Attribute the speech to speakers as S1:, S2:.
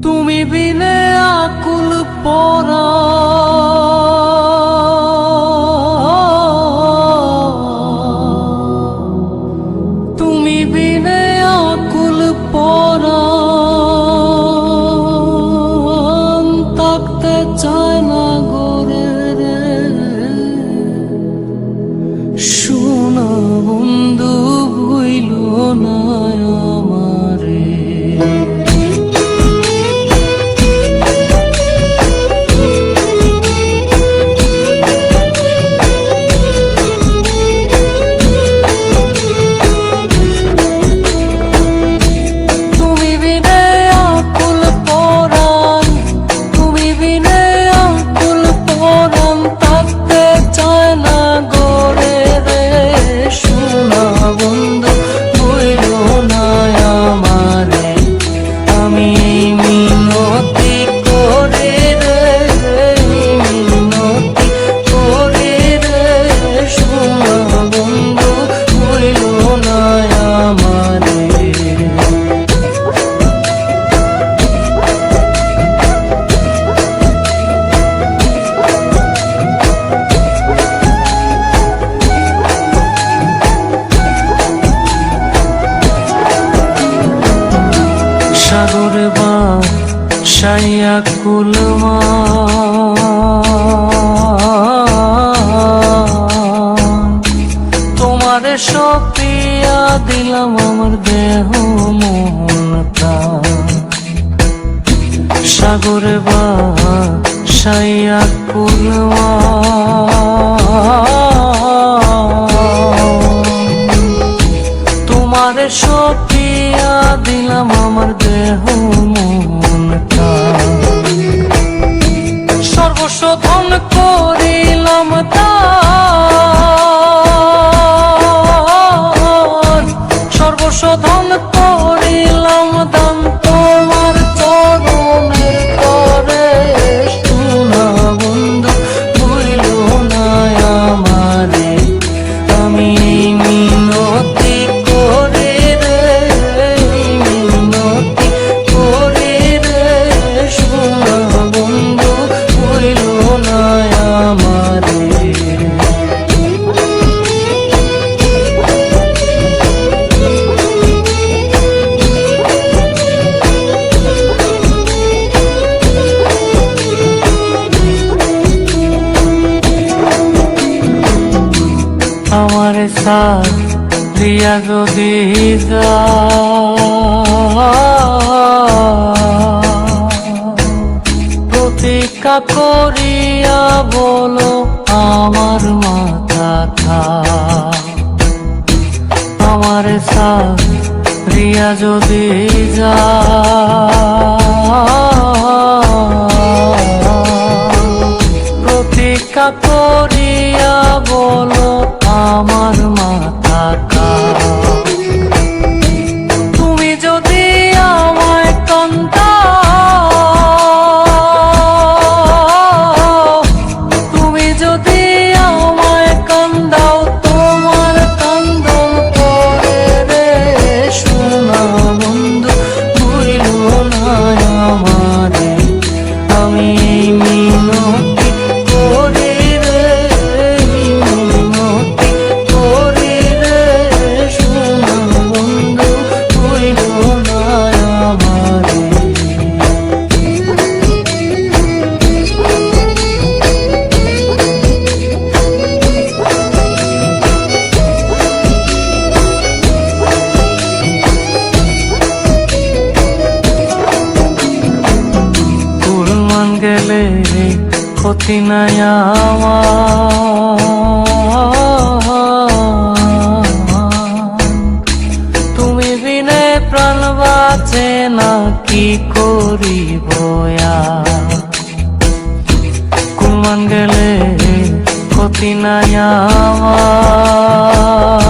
S1: তুমি বিনে আকুল পরা তুমি বিনে আকুল পরা থাকতে চায় না গোরে রে শোনা বন্ধু ভুইল না আমারে সাগরে বা সাইয়া কুলমা তোমারে সপিয়া দিলাম আমার দেহ মন প্রাণ সাগরে বা সাইয়া কুলমা তোমারে সপিয়া দিলাম আমার দেহ মন সর্বস্ব ধন করিলাম দান সর্বস্ব ধন করিলাম দান তোমার চরণের তরে শোনা বন্ধু ভুইল না আমারে আমি মিনতি করে রে মিনতি করে রে শোনা বন্ধু ভুইল না আমারে আমারে সাথ দিয়া যদি প্রতীক্ষা করিয়া বলো আমার মাথা খা আমারে সাথ দিয়া যদি প্রতীক্ষা করিয়া বলো আমার মাথা কা তুমি যদি আমায় কান্দাও তুমি যদি আমায় কান্দাও তোমার কান্দন পরে রে শোনা বন্ধু ভুইল না আমারে আমি মিনতি করে রে মিনতি করে রে শোনা বন্ধু ভুইল না আমারে কুলমান গেলে ক্ষতি নাই আমার তুমি বিনে প্রাণ বাঁচে না কি করিব কুলমান গেলে ক্ষতি নাই আমার